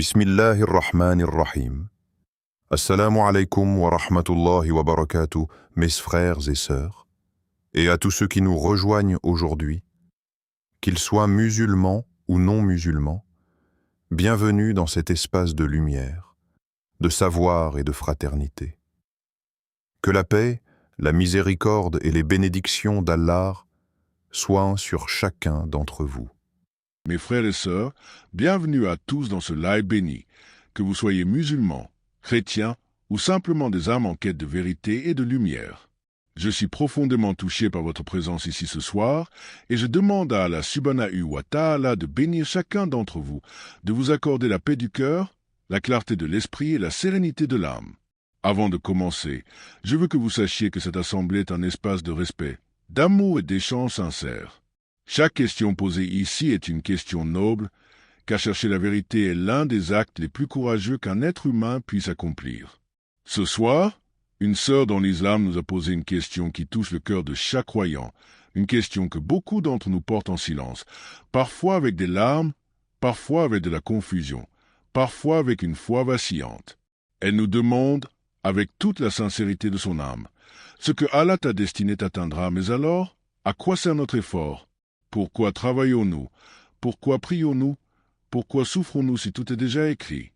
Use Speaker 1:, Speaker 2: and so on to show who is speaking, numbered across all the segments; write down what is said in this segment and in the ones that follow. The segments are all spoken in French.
Speaker 1: Bismillahirrahmanirrahim. Assalamu alaikum wa rahmatullahi wa barakatuh, mes frères et sœurs, et à tous ceux qui nous rejoignent aujourd'hui, qu'ils soient musulmans ou non musulmans, bienvenue dans cet espace de lumière, de savoir et de fraternité. Que la paix, la miséricorde et les bénédictions d'Allah soient sur chacun d'entre vous.
Speaker 2: Mes frères et sœurs, bienvenue à tous dans ce live béni, que vous soyez musulmans, chrétiens ou simplement des âmes en quête de vérité et de lumière. Je suis profondément touché par votre présence ici ce soir et je demande à Allah subhanahu wa ta'ala de bénir chacun d'entre vous, de vous accorder la paix du cœur, la clarté de l'esprit et la sérénité de l'âme. Avant de commencer, je veux que vous sachiez que cette assemblée est un espace de respect, d'amour et d'échange sincères. Chaque question posée ici est une question noble, car chercher la vérité est l'un des actes les plus courageux qu'un être humain puisse accomplir. Ce soir, une sœur dans l'islam nous a posé une question qui touche le cœur de chaque croyant, une question que beaucoup d'entre nous portent en silence, parfois avec des larmes, parfois avec de la confusion, parfois avec une foi vacillante. Elle nous demande, avec toute la sincérité de son âme, ce que Allah t'a destiné t'atteindra, mais alors, à quoi sert notre effort? Pourquoi travaillons-nous? Pourquoi prions-nous? Pourquoi souffrons-nous si tout est déjà écrit?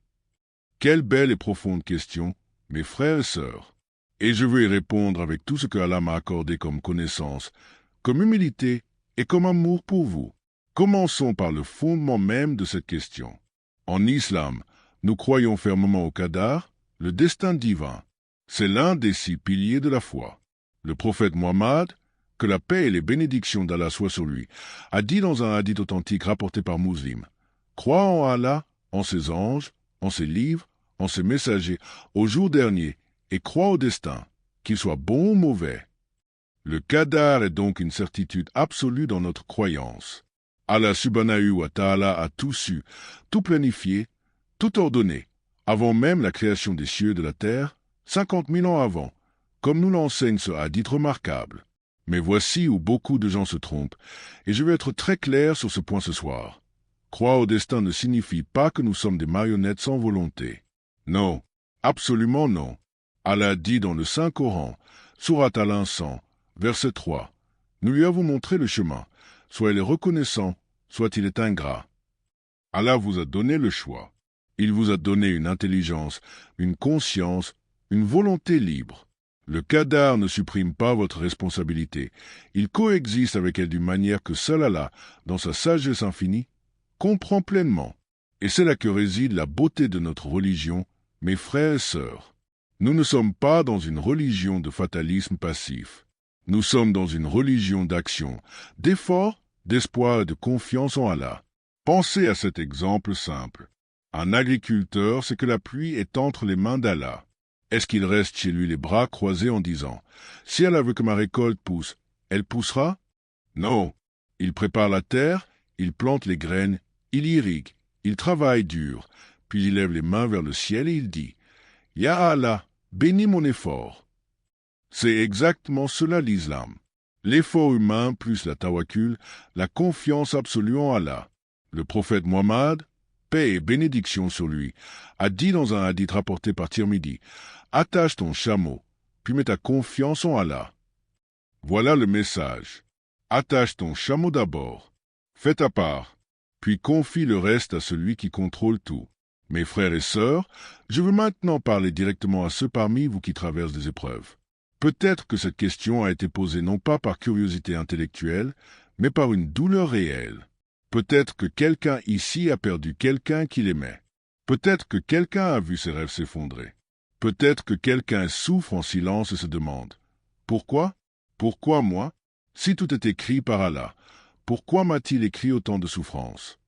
Speaker 2: Quelle belle et profonde question, mes frères et sœurs. Et je veux y répondre avec tout ce que Allah m'a accordé comme connaissance, comme humilité et comme amour pour vous. Commençons par le fondement même de cette question. En islam, nous croyons fermement au qadar, le destin divin. C'est l'un des 6 piliers de la foi. Le prophète Muhammad, que la paix et les bénédictions d'Allah soient sur lui, a dit dans un hadith authentique rapporté par Muslim: « Crois en Allah, en ses anges, en ses livres, en ses messagers, au jour dernier, et crois au destin, qu'il soit bon ou mauvais. » Le qadar est donc une certitude absolue dans notre croyance. Allah subhanahu wa ta'ala a tout su, tout planifié, tout ordonné, avant même la création des cieux et de la terre, 50 000 ans avant, comme nous l'enseigne ce hadith remarquable. Mais voici où beaucoup de gens se trompent, et je vais être très clair sur ce point ce soir. Croire au destin ne signifie pas que nous sommes des marionnettes sans volonté. Non, absolument non. Allah dit dans le Saint-Coran, Sourate Al-Insan, verset 3, « Nous lui avons montré le chemin, soit il est reconnaissant, soit il est ingrat. » Allah vous a donné le choix. Il vous a donné une intelligence, une conscience, une volonté libre. Le qadar ne supprime pas votre responsabilité. Il coexiste avec elle d'une manière que seul Allah, dans sa sagesse infinie, comprend pleinement. Et c'est là que réside la beauté de notre religion, mes frères et sœurs. Nous ne sommes pas dans une religion de fatalisme passif. Nous sommes dans une religion d'action, d'effort, d'espoir et de confiance en Allah. Pensez à cet exemple simple. Un agriculteur sait que la pluie est entre les mains d'Allah. Est-ce qu'il reste chez lui les bras croisés en disant « Si Allah veut que ma récolte pousse, elle poussera ?» Non. Il prépare la terre, il plante les graines, il irrigue, il travaille dur, puis il lève les mains vers le ciel et il dit « Ya Allah, bénis mon effort. » C'est exactement cela l'islam. L'effort humain plus la tawakkul, la confiance absolue en Allah. Le prophète Muhammad, paix et bénédiction sur lui, a dit dans un hadith rapporté par Tirmidhi: « Attache ton chameau, puis mets ta confiance en Allah. » Voilà le message. Attache ton chameau d'abord, fais ta part, puis confie le reste à celui qui contrôle tout. Mes frères et sœurs, je veux maintenant parler directement à ceux parmi vous qui traversent des épreuves. Peut-être que cette question a été posée non pas par curiosité intellectuelle, mais par une douleur réelle. Peut-être que quelqu'un ici a perdu quelqu'un qu'il aimait. Peut-être que quelqu'un a vu ses rêves s'effondrer. Peut-être que quelqu'un souffre en silence et se demande « Pourquoi? Pourquoi moi? Si tout est écrit par Allah, pourquoi m'a-t-il écrit autant de souffrances ?»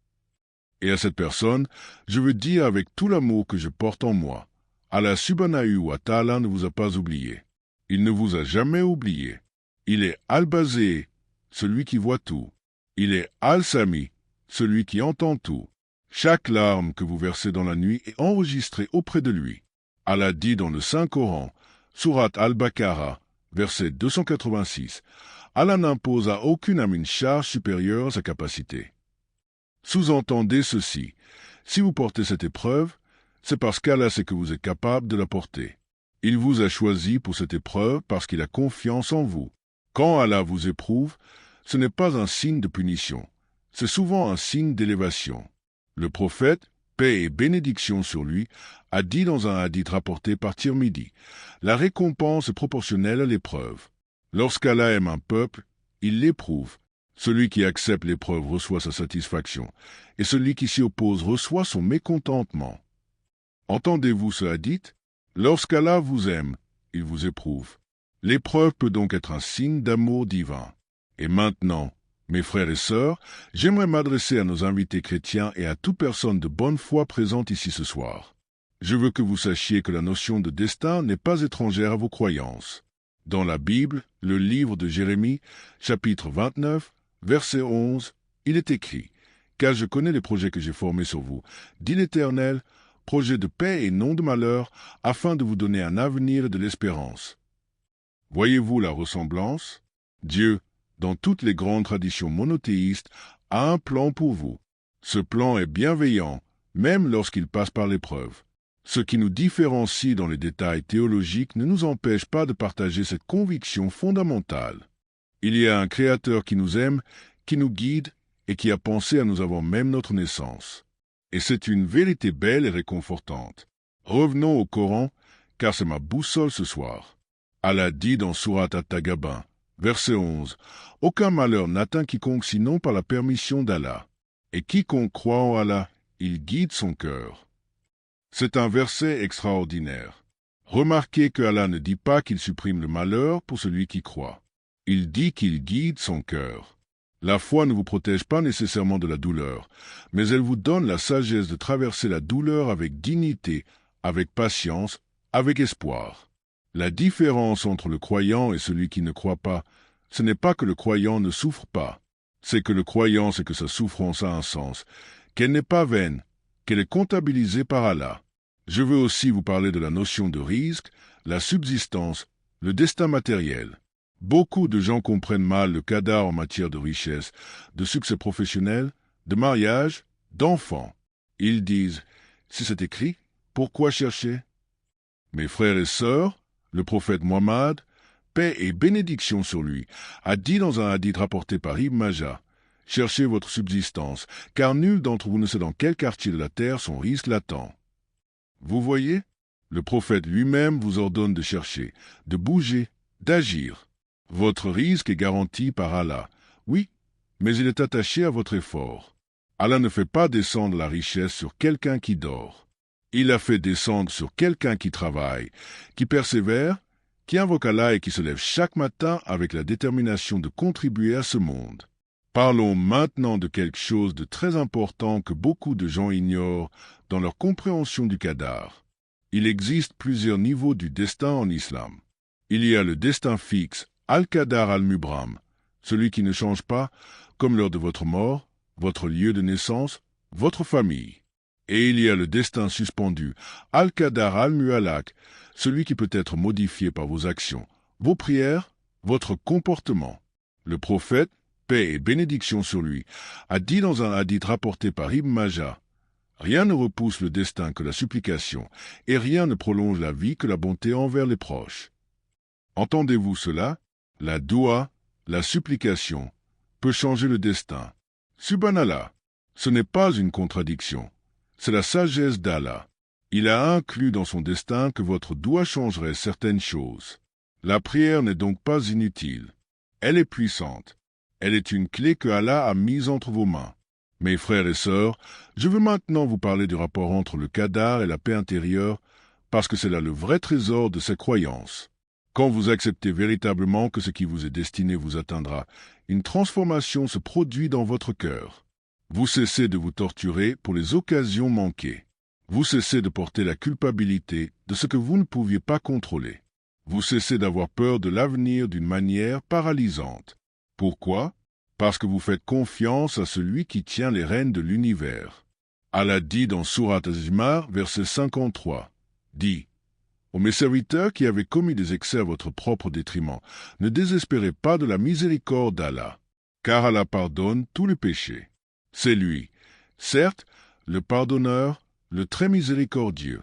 Speaker 2: Et à cette personne, je veux dire avec tout l'amour que je porte en moi, Allah subhanahu wa ta'ala ne vous a pas oublié. Il ne vous a jamais oublié. Il est Al-Bazé, celui qui voit tout. Il est Al-Sami, celui qui entend tout. Chaque larme que vous versez dans la nuit est enregistrée auprès de lui. Allah dit dans le Saint-Coran, Sourate Al-Baqarah, verset 286, Allah n'impose à aucune âme une charge supérieure à sa capacité. Sous-entendez ceci, Si vous portez cette épreuve, c'est parce qu'Allah sait que vous êtes capable de la porter. Il vous a choisi pour cette épreuve parce qu'il a confiance en vous. Quand Allah vous éprouve, ce n'est pas un signe de punition, c'est souvent un signe d'élévation. Le prophète, paix et bénédiction sur lui, a dit dans un hadith rapporté par Tirmidhi, la récompense est proportionnelle à l'épreuve. Lorsqu'Allah aime un peuple, il l'éprouve. Celui qui accepte l'épreuve reçoit sa satisfaction, et celui qui s'y oppose reçoit son mécontentement. Entendez-vous ce hadith? Lorsqu'Allah vous aime, il vous éprouve. L'épreuve peut donc être un signe d'amour divin. Et maintenant, mes frères et sœurs, j'aimerais m'adresser à nos invités chrétiens et à toute personne de bonne foi présente ici ce soir. Je veux que vous sachiez que la notion de destin n'est pas étrangère à vos croyances. Dans la Bible, le livre de Jérémie, chapitre 29, verset 11, il est écrit « Car je connais les projets que j'ai formés sur vous, dit l'Éternel, projets de paix et non de malheur, afin de vous donner un avenir et de l'espérance. » Voyez-vous la ressemblance? Dieu, dans toutes les grandes traditions monothéistes, a un plan pour vous. Ce plan est bienveillant, même lorsqu'il passe par l'épreuve. Ce qui nous différencie dans les détails théologiques ne nous empêche pas de partager cette conviction fondamentale. Il y a un Créateur qui nous aime, qui nous guide et qui a pensé à nous avant même notre naissance. Et c'est une vérité belle et réconfortante. Revenons au Coran, car c'est ma boussole ce soir. Allah dit dans Sourate At-Tagabun, verset 11, « Aucun malheur n'atteint quiconque sinon par la permission d'Allah. Et quiconque croit en Allah, il guide son cœur. » C'est un verset extraordinaire. Remarquez que Allah ne dit pas qu'il supprime le malheur pour celui qui croit. Il dit qu'il guide son cœur. La foi ne vous protège pas nécessairement de la douleur, mais elle vous donne la sagesse de traverser la douleur avec dignité, avec patience, avec espoir. La différence entre le croyant et celui qui ne croit pas, ce n'est pas que le croyant ne souffre pas, c'est que le croyant sait que sa souffrance a un sens, qu'elle n'est pas vaine, qu'elle est comptabilisée par Allah. Je veux aussi vous parler de la notion de risque, la subsistance, le destin matériel. Beaucoup de gens comprennent mal le qadar en matière de richesse, de succès professionnel, de mariage, d'enfants. Ils disent « Si c'est écrit, pourquoi chercher ?» Mes frères et sœurs, le prophète Muhammad, paix et bénédiction sur lui, a dit dans un hadith rapporté par Ibn Majah, « Cherchez votre subsistance, car nul d'entre vous ne sait dans quel quartier de la terre son risque l'attend. » Vous voyez, le prophète lui-même vous ordonne de chercher, de bouger, d'agir. Votre risque est garanti par Allah, oui, mais il est attaché à votre effort. Allah ne fait pas descendre la richesse sur quelqu'un qui dort. Il la fait descendre sur quelqu'un qui travaille, qui persévère, qui invoque Allah et qui se lève chaque matin avec la détermination de contribuer à ce monde. Parlons maintenant de quelque chose de très important que beaucoup de gens ignorent dans leur compréhension du qadar. Il existe plusieurs niveaux du destin en islam. Il y a le destin fixe, Al-Qadar al-Mubram, celui qui ne change pas, comme l'heure de votre mort, votre lieu de naissance, votre famille. Et il y a le destin suspendu, Al-Qadar al-Mu'allaq, celui qui peut être modifié par vos actions, vos prières, votre comportement. Le prophète, paix et bénédiction sur lui, a dit dans un hadith rapporté par Ibn Majah, « Rien ne repousse le destin que la supplication, et rien ne prolonge la vie que la bonté envers les proches. » Entendez-vous cela? La doua, la supplication, peut changer le destin. Subhanallah, ce n'est pas une contradiction, c'est la sagesse d'Allah. Il a inclus dans son destin que votre doua changerait certaines choses. La prière n'est donc pas inutile. Elle est puissante. Elle est une clé que Allah a mise entre vos mains. Mes frères et sœurs, je veux maintenant vous parler du rapport entre le qadar et la paix intérieure, parce que c'est là le vrai trésor de ces croyances. Quand vous acceptez véritablement que ce qui vous est destiné vous atteindra, une transformation se produit dans votre cœur. Vous cessez de vous torturer pour les occasions manquées. Vous cessez de porter la culpabilité de ce que vous ne pouviez pas contrôler. Vous cessez d'avoir peur de l'avenir d'une manière paralysante. Pourquoi? Parce que vous faites confiance à celui qui tient les rênes de l'univers. Allah dit dans Sourate Az-Zumar, verset 53, dit « Ô mes serviteurs qui avez commis des excès à votre propre détriment, ne désespérez pas de la miséricorde d'Allah, car Allah pardonne tous les péchés. C'est lui. Certes, le pardonneur, le très miséricordieux.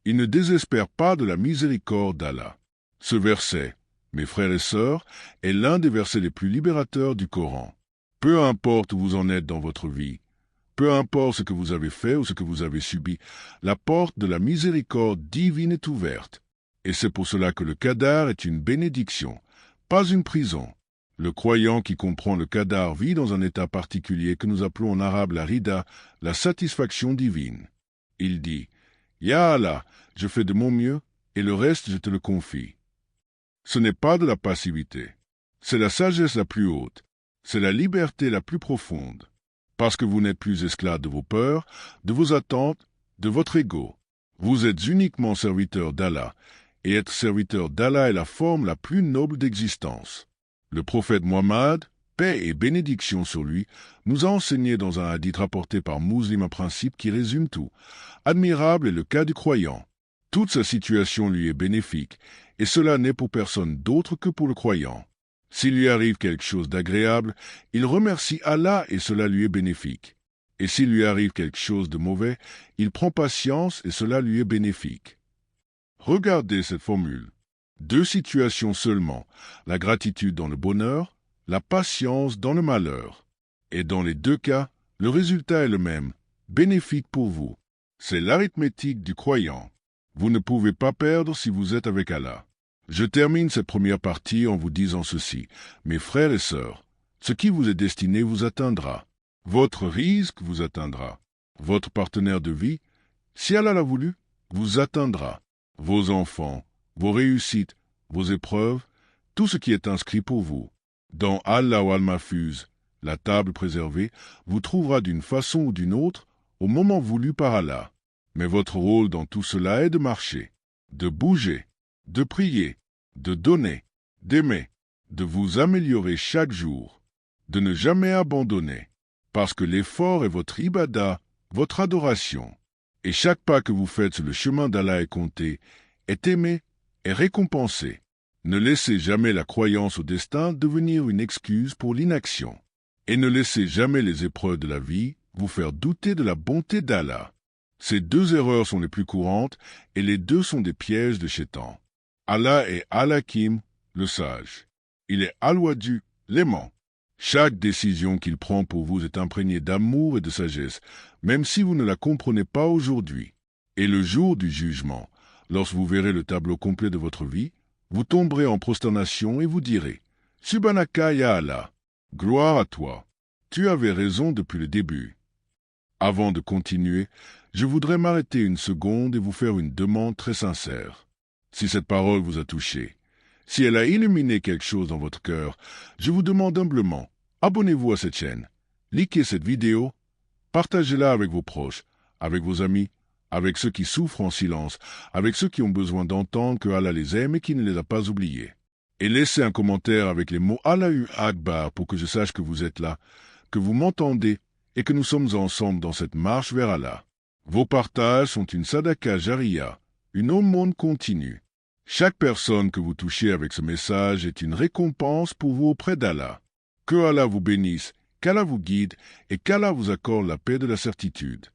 Speaker 2: Il ne désespère pas de la miséricorde d'Allah. Ce verset, mes frères et sœurs, est l'un des versets les plus libérateurs du Coran. Peu importe où vous en êtes dans votre vie, peu importe ce que vous avez fait ou ce que vous avez subi, la porte de la miséricorde divine est ouverte. Et c'est pour cela que le qadar est une bénédiction, pas une prison. Le croyant qui comprend le qadar vit dans un état particulier que nous appelons en arabe la rida, la satisfaction divine. Il dit « Ya Allah, je fais de mon mieux et le reste je te le confie ». Ce n'est pas de la passivité. C'est la sagesse la plus haute. C'est la liberté la plus profonde. Parce que vous n'êtes plus esclave de vos peurs, de vos attentes, de votre ego. Vous êtes uniquement serviteur d'Allah, et être serviteur d'Allah est la forme la plus noble d'existence. Le prophète Muhammad, paix et bénédiction sur lui, nous a enseigné dans un hadith rapporté par Muslim un principe qui résume tout. Admirable est le cas du croyant. Toute sa situation lui est bénéfique, et cela n'est pour personne d'autre que pour le croyant. S'il lui arrive quelque chose d'agréable, il remercie Allah et cela lui est bénéfique. Et s'il lui arrive quelque chose de mauvais, il prend patience et cela lui est bénéfique. Regardez cette formule. 2 situations seulement, la gratitude dans le bonheur, la patience dans le malheur. Et dans les 2 cas, le résultat est le même, bénéfique pour vous. C'est l'arithmétique du croyant. Vous ne pouvez pas perdre si vous êtes avec Allah. Je termine cette première partie en vous disant ceci. Mes frères et sœurs, ce qui vous est destiné vous atteindra. Votre risque vous atteindra. Votre partenaire de vie, si Allah l'a voulu, vous atteindra. Vos enfants, vos réussites, vos épreuves, tout ce qui est inscrit pour vous. Dans Allah ou Al-Mahfuz, la table préservée, vous trouvera d'une façon ou d'une autre au moment voulu par Allah. Mais votre rôle dans tout cela est de marcher, de bouger, de prier, de donner, d'aimer, de vous améliorer chaque jour, de ne jamais abandonner, parce que l'effort est votre ibadah, votre adoration. Et chaque pas que vous faites sur le chemin d'Allah est compté, est aimé, est récompensé. Ne laissez jamais la croyance au destin devenir une excuse pour l'inaction. Et ne laissez jamais les épreuves de la vie vous faire douter de la bonté d'Allah. Ces 2 erreurs sont les plus courantes et les 2 sont des pièges de Shaitan. Allah est Al-Hakim, le sage. Il est Al-Wadu, l'aimant. Chaque décision qu'il prend pour vous est imprégnée d'amour et de sagesse, même si vous ne la comprenez pas aujourd'hui. Et le jour du jugement, lorsque vous verrez le tableau complet de votre vie, vous tomberez en prosternation et vous direz « Subhanaka ya Allah, gloire à toi, tu avais raison depuis le début. » Avant de continuer, je voudrais m'arrêter une seconde et vous faire une demande très sincère. Si cette parole vous a touché, si elle a illuminé quelque chose dans votre cœur, je vous demande humblement, abonnez-vous à cette chaîne, likez cette vidéo, partagez-la avec vos proches, avec vos amis, avec ceux qui souffrent en silence, avec ceux qui ont besoin d'entendre que Allah les aime et qui ne les a pas oubliés. Et laissez un commentaire avec les mots Allahu Akbar pour que je sache que vous êtes là, que vous m'entendez et que nous sommes ensemble dans cette marche vers Allah. Vos partages sont une sadaka jariya, une aumône continue. Chaque personne que vous touchez avec ce message est une récompense pour vous auprès d'Allah. Que Allah vous bénisse, qu'Allah vous guide et qu'Allah vous accorde la paix de la certitude.